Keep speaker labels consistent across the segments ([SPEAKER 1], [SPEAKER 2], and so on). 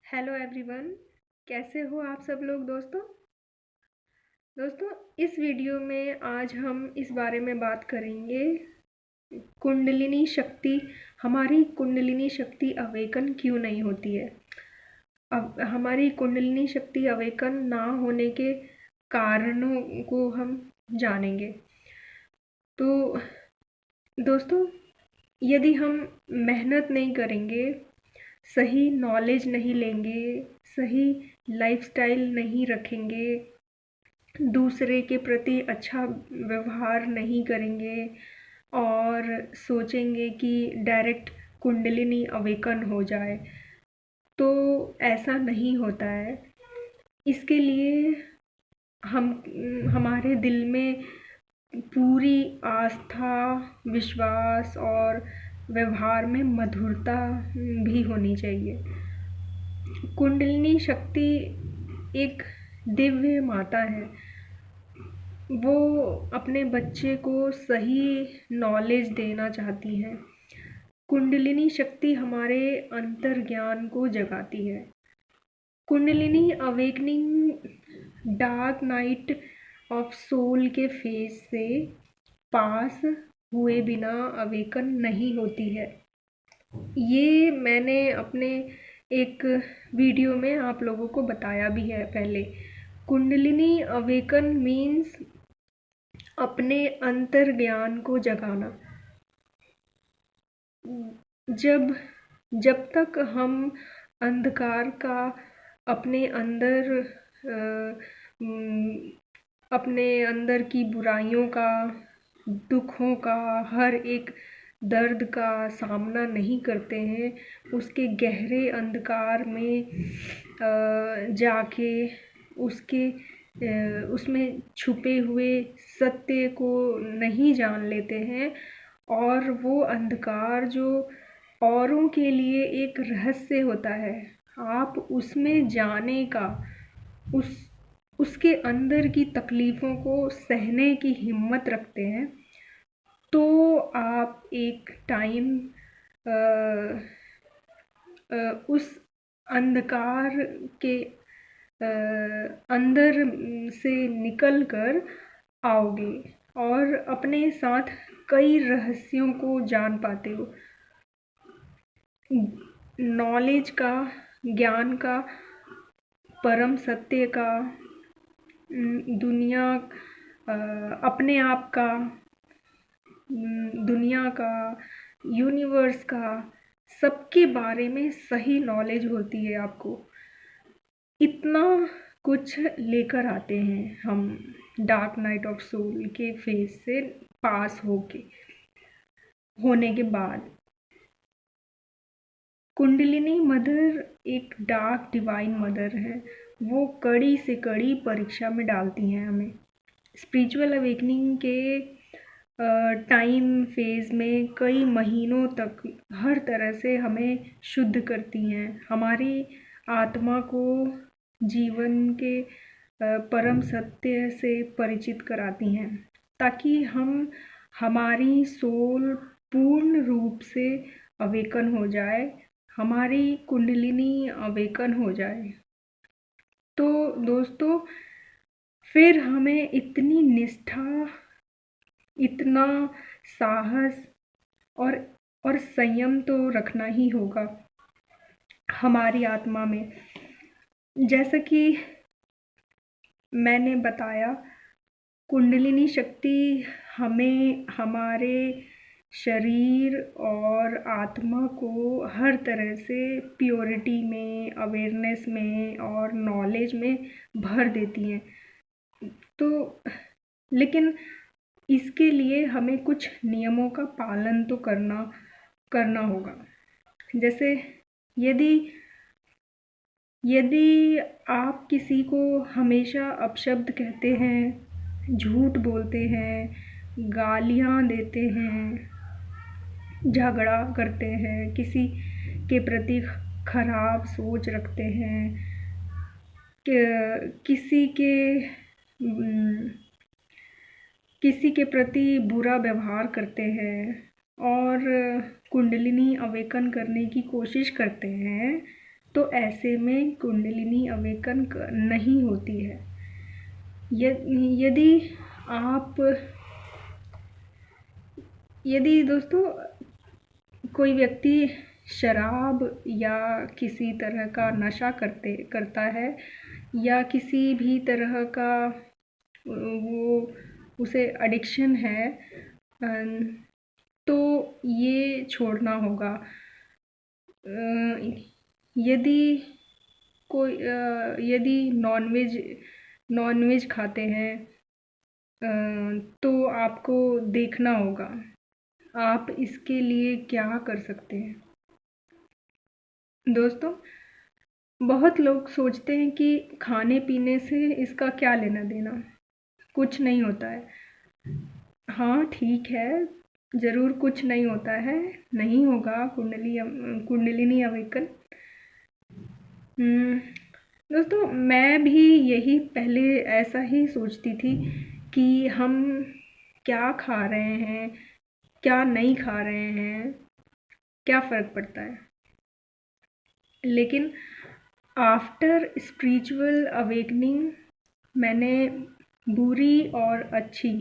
[SPEAKER 1] Hello everyone, कैसे हो आप सब लोग दोस्तों इस वीडियो में आज हम इस बारे में बात करेंगे कुंडलिनी शक्ति। हमारी कुंडलिनी शक्ति अवेकन क्यों नहीं होती है। अब हमारी कुंडलिनी शक्ति अवेकन ना होने के कारणों को हम जानेंगे। तो दोस्तों, यदि हम मेहनत नहीं करेंगे, सही नॉलेज नहीं लेंगे, सही लाइफस्टाइल नहीं रखेंगे, दूसरे के प्रति अच्छा व्यवहार नहीं करेंगे और सोचेंगे कि डायरेक्ट कुंडलिनी अवेकन हो जाए, तो ऐसा नहीं होता है। इसके लिए हम हमारे दिल में पूरी आस्था, विश्वास और व्यवहार में मधुरता भी होनी चाहिए। कुंडलिनी शक्ति एक दिव्य माता है। वो अपने बच्चे को सही नॉलेज देना चाहती है। कुंडलिनी शक्ति हमारे अंतर्ज्ञान को जगाती है। Kundalini awakening dark night of soul के फेज से पास हुए बिना अवेकन नहीं होती है। ये मैंने अपने एक वीडियो में आप लोगों को बताया भी है पहले। कुंडलिनी अवेकन मीन्स अपने अंतर्ज्ञान को जगाना। जब तक हम अंधकार का अपने अंदर अपने अंदर की बुराइयों का, दुखों का, हर एक दर्द का सामना नहीं करते हैं, उसके गहरे अंधकार में जाके उसमें छुपे हुए सत्य को नहीं जान लेते हैं, और वो अंधकार जो औरों के लिए एक रहस्य होता है, आप उसमें जाने का, उसके अंदर की तकलीफ़ों को सहने की हिम्मत रखते हैं, तो आप एक टाइम उस अंधकार के अंदर से निकल कर आओगे और अपने साथ कई रहस्यों को जान पाते हो। नॉलेज का, ज्ञान का, परम सत्य का, दुनिया, अपने आप का, दुनिया का, यूनिवर्स का, सबके बारे में सही नॉलेज होती है आपको। इतना कुछ लेकर आते हैं हम डार्क नाइट ऑफ सोल के फेज से पास होने के बाद। कुंडलिनी मदर एक डार्क डिवाइन मदर है। वो कड़ी से कड़ी परीक्षा में डालती हैं हमें। स्पिरिचुअल अवेकनिंग के टाइम फेज में कई महीनों तक हर तरह से हमें शुद्ध करती हैं, हमारी आत्मा को जीवन के परम सत्य से परिचित कराती हैं, ताकि हमारी सोल पूर्ण रूप से अवेकन हो जाए, हमारी कुंडलिनी अवेकन हो जाए। तो दोस्तों, फिर हमें इतनी निष्ठा, इतना साहस और संयम तो रखना ही होगा हमारी आत्मा में। जैसा कि मैंने बताया, कुंडलिनी शक्ति हमें हमारे शरीर और आत्मा को हर तरह से प्योरिटी में, अवेयरनेस में और नॉलेज में भर देती हैं। तो लेकिन इसके लिए हमें कुछ नियमों का पालन तो करना होगा। जैसे यदि आप किसी को हमेशा अपशब्द कहते हैं, झूठ बोलते हैं, गालियाँ देते हैं, झगड़ा करते हैं, किसी के प्रति खराब सोच रखते हैं, किसी के प्रति बुरा व्यवहार करते हैं और कुंडलिनी अवेकन करने की कोशिश करते हैं, तो ऐसे में कुंडलिनी अवेकन नहीं होती है। यदि आप यदि दोस्तों कोई व्यक्ति शराब या किसी तरह का नशा करता है या किसी भी तरह का वो उसे एडिक्शन है, तो ये छोड़ना होगा। यदि यदि नॉनवेज खाते हैं, तो आपको देखना होगा आप इसके लिए क्या कर सकते हैं। दोस्तों, बहुत लोग सोचते हैं कि खाने पीने से इसका क्या लेना देना, कुछ नहीं होता है। हाँ ठीक है, ज़रूर कुछ नहीं होता है, नहीं होगा कुंडलिनी अवेकन। दोस्तों, मैं भी यही पहले ऐसा ही सोचती थी कि हम क्या खा रहे हैं, क्या नहीं खा रहे हैं, क्या फ़र्क पड़ता है। लेकिन आफ्टर स्पिरिचुअल अवेकनिंग मैंने बुरी और अच्छी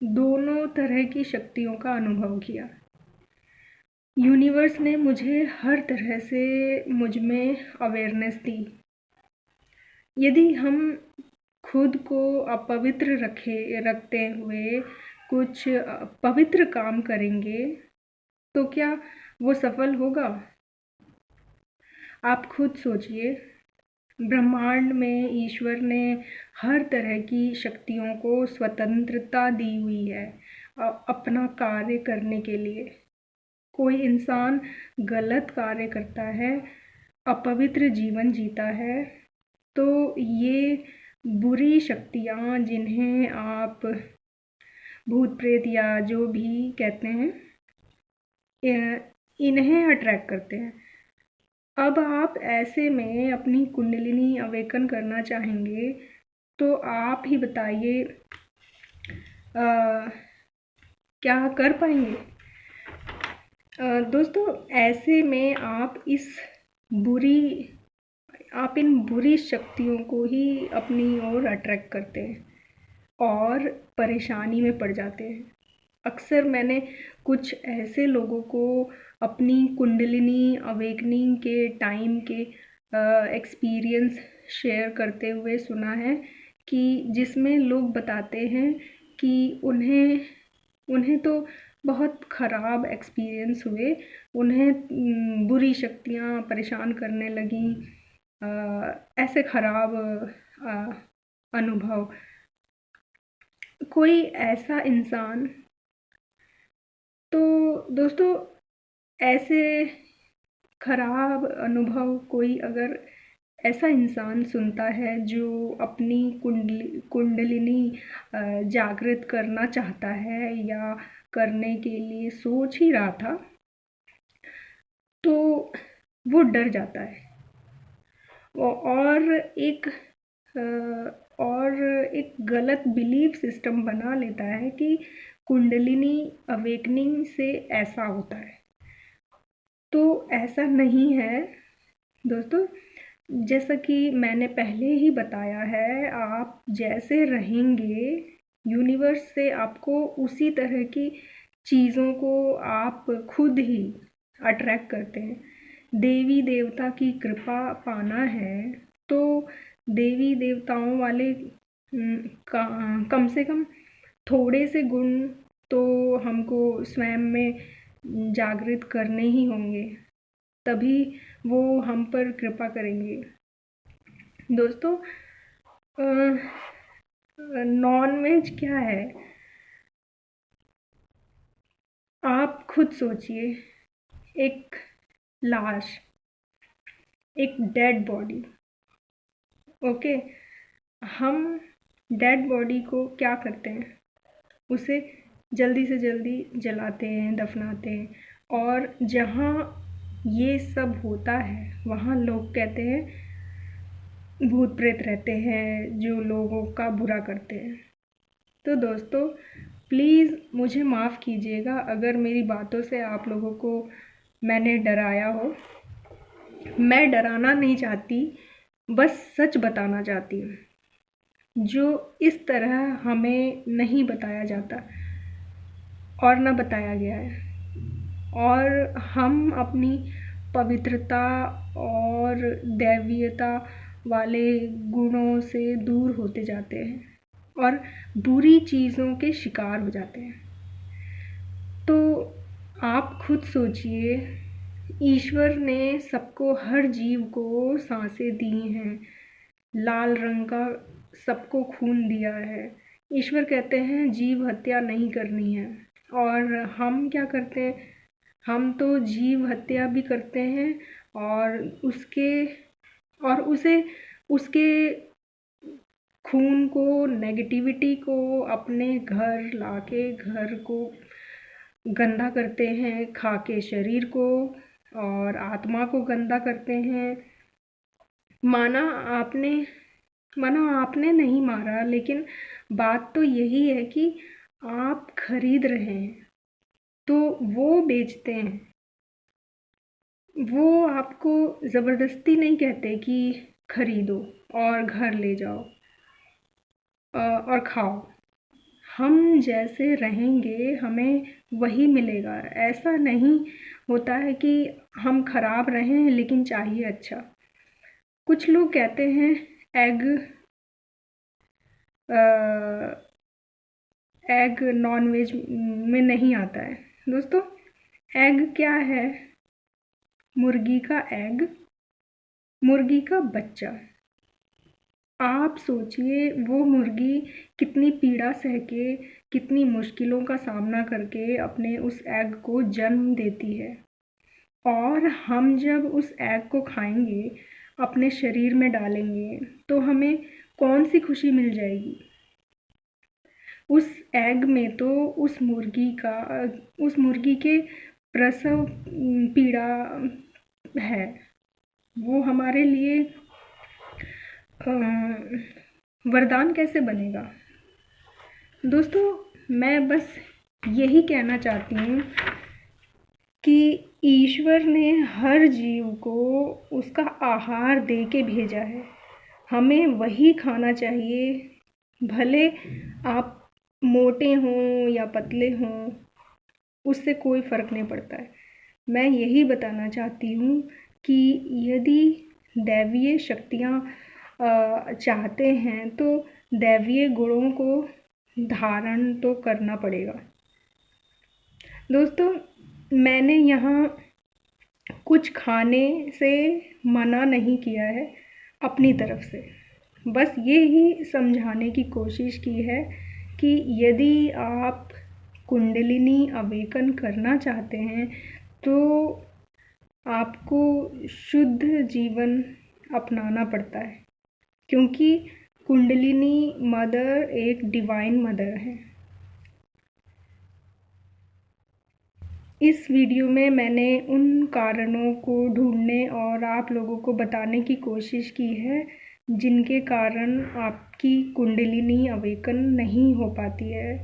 [SPEAKER 1] दोनों तरह की शक्तियों का अनुभव किया। यूनिवर्स ने मुझे हर तरह से मुझ में अवेयरनेस दी। यदि हम खुद को अपवित्र रखते हुए कुछ पवित्र काम करेंगे तो क्या वो सफल होगा? आप खुद सोचिए, ब्रह्मांड में ईश्वर ने हर तरह की शक्तियों को स्वतंत्रता दी हुई है अपना कार्य करने के लिए। कोई इंसान गलत कार्य करता है, अपवित्र जीवन जीता है, तो ये बुरी शक्तियाँ जिन्हें आप भूत प्रेत या जो भी कहते हैं, इन्हें अट्रैक्ट करते हैं। अब आप ऐसे में अपनी कुंडलिनी अवेकन करना चाहेंगे तो आप ही बताइए, क्या कर पाएंगे? दोस्तों, ऐसे में आप इन बुरी शक्तियों को ही अपनी ओर अट्रैक्ट करते हैं और परेशानी में पड़ जाते हैं। अक्सर मैंने कुछ ऐसे लोगों को अपनी कुंडलिनी अवेकनिंग के टाइम के एक्सपीरियंस शेयर करते हुए सुना है कि जिसमें लोग बताते हैं कि उन्हें तो बहुत ख़राब एक्सपीरियंस हुए, उन्हें बुरी शक्तियाँ परेशान करने लगीं, ऐसे ख़राब अनुभव। कोई ऐसा इंसान, तो दोस्तों ऐसे ख़राब अनुभव कोई अगर ऐसा इंसान सुनता है जो अपनी कुंडलिनी जागृत करना चाहता है या करने के लिए सोच ही रहा था, तो वो डर जाता है और एक गलत बिलीफ सिस्टम बना लेता है कि कुंडलिनी अवेकनिंग से ऐसा होता है। तो ऐसा नहीं है दोस्तों। जैसा कि मैंने पहले ही बताया है, आप जैसे रहेंगे यूनिवर्स से आपको उसी तरह की चीज़ों को आप खुद ही अट्रैक्ट करते हैं। देवी देवता की कृपा पाना है तो देवी देवताओं वाले कम से कम थोड़े से गुण तो हमको स्वयं में जागृत करने ही होंगे, तभी वो हम पर कृपा करेंगे। दोस्तों, नॉन वेज क्या है? आप खुद सोचिए, एक लाश, एक डेड बॉडी। ओके, हम डेड बॉडी को क्या करते हैं? उसे जल्दी से जल्दी जलाते हैं, दफनाते हैं, और जहाँ ये सब होता है वहाँ लोग कहते हैं भूत प्रेत रहते हैं जो लोगों का बुरा करते हैं। तो दोस्तों, प्लीज़ मुझे माफ़ कीजिएगा अगर मेरी बातों से आप लोगों को मैंने डराया हो। मैं डराना नहीं चाहती, बस सच बताना चाहती हूँ जो इस तरह हमें नहीं बताया जाता और न बताया गया है। और हम अपनी पवित्रता और दैवीयता वाले गुणों से दूर होते जाते हैं और बुरी चीज़ों के शिकार हो जाते हैं। तो आप खुद सोचिए, ईश्वर ने सबको, हर जीव को सांसें दी हैं, लाल रंग का सबको खून दिया है। ईश्वर कहते हैं जीव हत्या नहीं करनी है, और हम क्या करते हैं? हम तो जीव हत्या भी करते हैं और उसके खून को, नेगेटिविटी को अपने घर लाके घर को गंदा करते हैं, खा के शरीर को और आत्मा को गंदा करते हैं। माना आपने नहीं मारा, लेकिन बात तो यही है कि आप खरीद रहे हैं, तो वो बेचते हैं। वो आपको ज़बरदस्ती नहीं कहते कि खरीदो और घर ले जाओ और खाओ। हम जैसे रहेंगे हमें वही मिलेगा। ऐसा नहीं होता है कि हम खराब रहें लेकिन चाहिए अच्छा। कुछ लोग कहते हैं एग नॉन-वेज में नहीं आता है। दोस्तों, एग क्या है? मुर्गी का एग, मुर्गी का बच्चा। आप सोचिए, वो मुर्गी कितनी पीड़ा सह के, कितनी मुश्किलों का सामना करके अपने उस एग को जन्म देती है। और हम जब उस एग को खाएंगे, अपने शरीर में डालेंगे, तो हमें कौन सी खुशी मिल जाएगी? उस एग में तो उस मुर्गी के प्रसव पीड़ा है। वो हमारे लिए वरदान कैसे बनेगा? दोस्तों, मैं बस यही कहना चाहती हूँ कि ईश्वर ने हर जीव को उसका आहार दे के भेजा है। हमें वही खाना चाहिए, भले आप मोटे हों या पतले हों, उससे कोई फ़र्क नहीं पड़ता है। मैं यही बताना चाहती हूँ कि यदि दैवीय शक्तियाँ चाहते हैं तो दैवीय गुणों को धारण तो करना पड़ेगा। दोस्तों, मैंने यहाँ कुछ खाने से मना नहीं किया है अपनी तरफ से, बस ये ही समझाने की कोशिश की है कि यदि आप कुंडलिनी अवेकन करना चाहते हैं तो आपको शुद्ध जीवन अपनाना पड़ता है, क्योंकि कुंडलिनी मदर एक डिवाइन मदर है। इस वीडियो में मैंने उन कारणों को ढूंढने और आप लोगों को बताने की कोशिश की है जिनके कारण आपकी कुंडलिनी अवेकन नहीं हो पाती है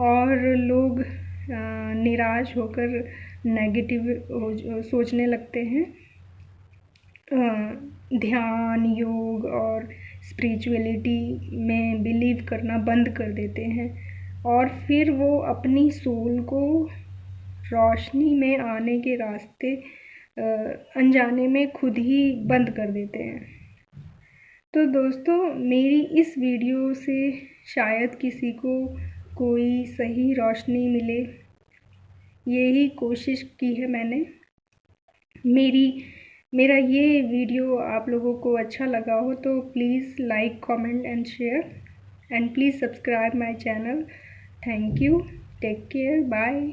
[SPEAKER 1] और लोग निराश होकर नेगेटिव सोचने लगते हैं। ध्यान, योग और स्पिरिचुअलिटी में बिलीव करना बंद कर देते हैं और फिर वो अपनी सोल को रोशनी में आने के रास्ते अनजाने में खुद ही बंद कर देते हैं। तो दोस्तों, मेरी इस वीडियो से शायद किसी को कोई सही रोशनी मिले, यही कोशिश की है मैंने। मेरा ये वीडियो आप लोगों को अच्छा लगा हो तो please like, comment and share, and please subscribe my channel. Thank you, take care, bye.